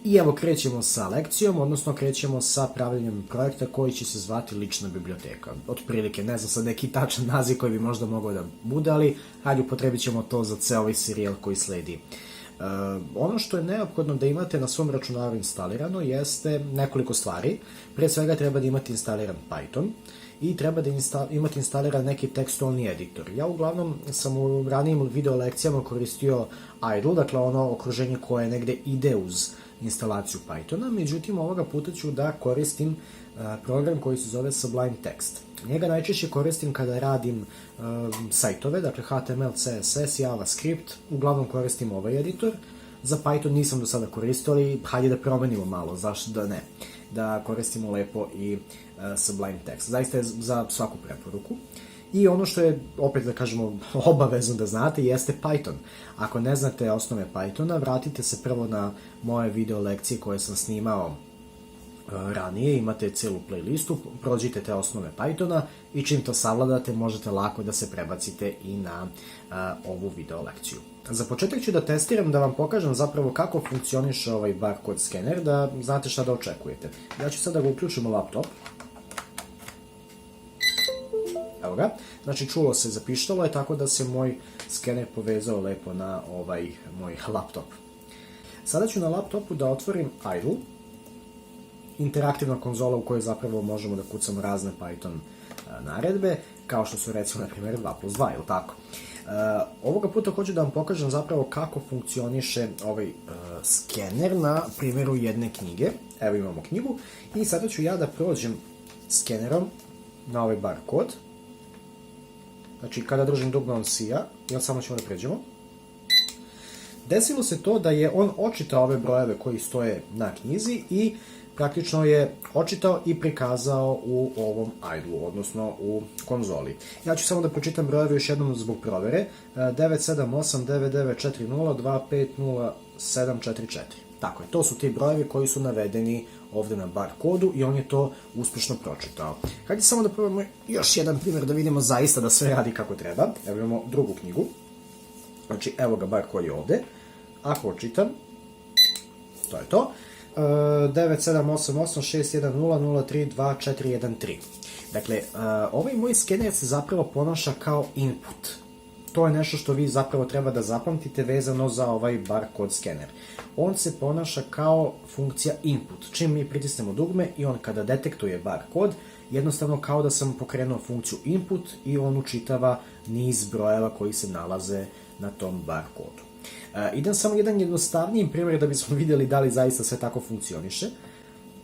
I evo krećemo sa lekcijom, odnosno krećemo sa pravljenjem projekta koji će se zvati lična biblioteka. Otprilike, ne znam sad neki tačan naziv koji bi možda mogao da bude, ali hajde upotrebit ćemo to za ceo ovaj serijal koji sledi. Ono što je neophodno da imate na svom računaru instalirano jeste nekoliko stvari. Pre svega treba da imate instaliran Python i treba da imate instaliran neki tekstualni editor. Ja uglavnom sam u ranijim video lekcijama koristio idle, dakle ono okruženje koje negde ide uz instalaciju Pythona, međutim ovoga puta ću da koristim program koji se zove Sublime Text. Njega najčešće koristim kada radim sajtove, dakle HTML, CSS, JavaScript, uglavnom koristim ovaj editor. Za Python nisam do sada koristio, ali hajde da promenimo malo, zašto da ne, da koristimo lepo i Sublime Text. Zaista je za svaku preporuku. I ono što je, opet da kažemo, obavezno da znate, jeste Python. Ako ne znate osnove Pythona, vratite se prvo na moje video lekcije koje sam snimao ranije, imate celu playlistu, prođite te osnove Pythona i čim to savladate možete lako da se prebacite i na ovu video lekciju. Za početak ću da testiram, da vam pokažem zapravo kako funkcioniše ovaj barcode skener, da znate šta da očekujete. Ja ću sad da ga uključim u laptop. Evo ga, znači čulo se, zapištalo je, tako da se moj skener povezao lepo na ovaj moj laptop. Sada ću na laptopu da otvorim idle, interaktivna konzola u kojoj zapravo možemo da kucamo razne Python naredbe, kao što su recimo, na primjer, 2+2, ili tako? Ovoga puta hoću da vam pokažem zapravo kako funkcioniše ovaj skener na primjeru jedne knjige. Evo imamo knjigu i sada ću ja da prođem skenerom na ovaj barkod. Znači, kada držim dugme on sija, i sad samo ćemo da pređemo. Desilo se to da je on očitao ove brojeve koji stoje na knjizi i praktično je očitao i prikazao u ovom idle-u, odnosno u konzoli. Ja ću samo da pročitam brojeve još jednom zbog provere. 9789940250744. Tako je, to su ti brojevi koji su navedeni ovde na barkodu i on je to uspešno pročitao. Hajde samo da probamo još jedan primjer da vidimo zaista da sve radi kako treba. Evo imamo drugu knjigu. Znači, evo ga barkod je ovde. Ako očitam, to je to. 97886100324113. Dakle, ovaj moj skener se zapravo ponaša kao input. To je nešto što vi zapravo treba da zapamtite vezano za ovaj barcode skener. On se ponaša kao funkcija input. Čim mi pritisnemo dugme i on kada detektuje barcode, jednostavno kao da sam pokrenuo funkciju input i on učitava niz brojeva koji se nalaze na tom barcodu. Idem samo jedan jednostavniji primjer da bismo vidjeli da li zaista sve tako funkcioniše.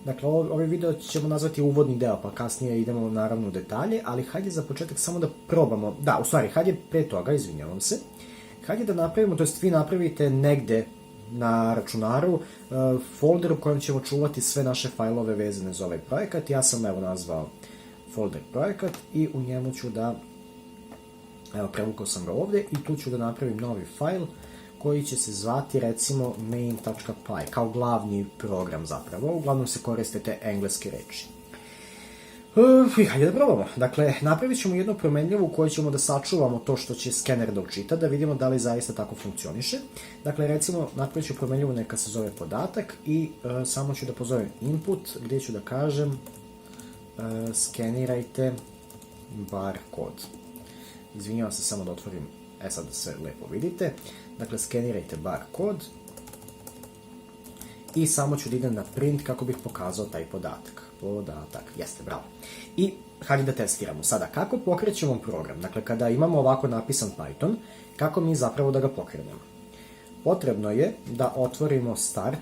Dakle, ovaj video ćemo nazvati uvodni deo, pa kasnije idemo naravno u detalje, ali hajde za početak samo da probamo, da, u stvari, hajde pre toga, izvinjavam se, hajde da napravimo, to jest vi napravite negde na računaru folder u kojem ćemo čuvati sve naše fajlove vezane za ovaj projekat. Ja sam evo nazvao folder projekat i u njemu ću da, evo prevukao sam ga ovde i tu ću da napravim novi fajl koji će se zvati recimo main.py, kao glavni program zapravo, uglavnom se koriste te engleske reči. Hajde da probamo. Dakle, napravit ćemo jednu promenljivu u kojoj ćemo da sačuvamo to što će skener da učita, da vidimo da li zaista tako funkcioniše. Dakle, recimo, napravit ću promenljivu, neka se zove podatak i samo ću da pozovem input, gdje ću da kažem skenirajte barcode. Izvinjavam se, samo da otvorim, sad da se lepo vidite. Dakle, skenirajte barcode i samo ću da idem na print kako bih pokazao taj podatak. Podatak, jeste, bravo. I hajde da testiramo. Sada, kako pokrećemo program? Dakle, kada imamo ovako napisan Python, kako mi zapravo da ga pokrenemo? Potrebno je da otvorimo start,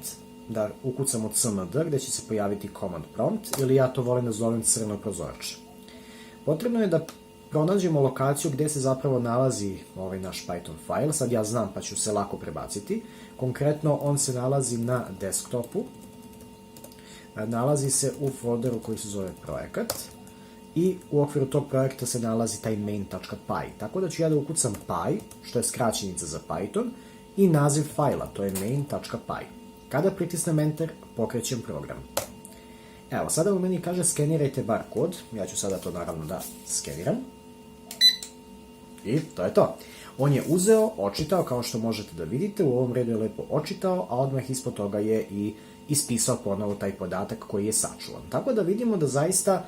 da ukucamo cmd, gde će se pojaviti command prompt, ili ja to volim da zovem crno prozorče. Potrebno je da pronađemo lokaciju gde se zapravo nalazi ovaj naš Python file. Sad ja znam pa ću se lako prebaciti. Konkretno on se nalazi na desktopu. Nalazi se u folderu koji se zove projekat. I u okviru tog projekta se nalazi taj main.py. Tako da ću ja da ukucam py, što je skraćenica za Python, i naziv fajla, to je main.py. Kada pritisnem enter, pokrećem program. Evo, sada u meni kaže skenirajte barcode. Ja ću sada to naravno da skeniram. I to je to. On je uzeo, očitao, kao što možete da vidite, u ovom redu je lepo očitao, a odmah ispod toga je i ispisao ponovo taj podatak koji je sačuvan. Tako da vidimo da zaista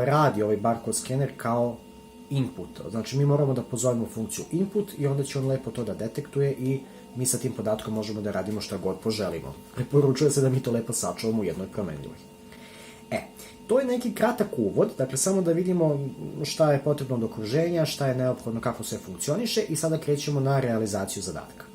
radi ovaj barcode skener kao input. Znači mi moramo da pozovemo funkciju input i onda će on lepo to da detektuje i mi sa tim podatkom možemo da radimo šta god poželimo. Preporučuje se da mi to lepo sačuvamo u jednoj promenljivoj. To je neki kratak uvod, dakle samo da vidimo šta je potrebno od okruženja, šta je neophodno, kako sve funkcioniše i sada krećemo na realizaciju zadatka.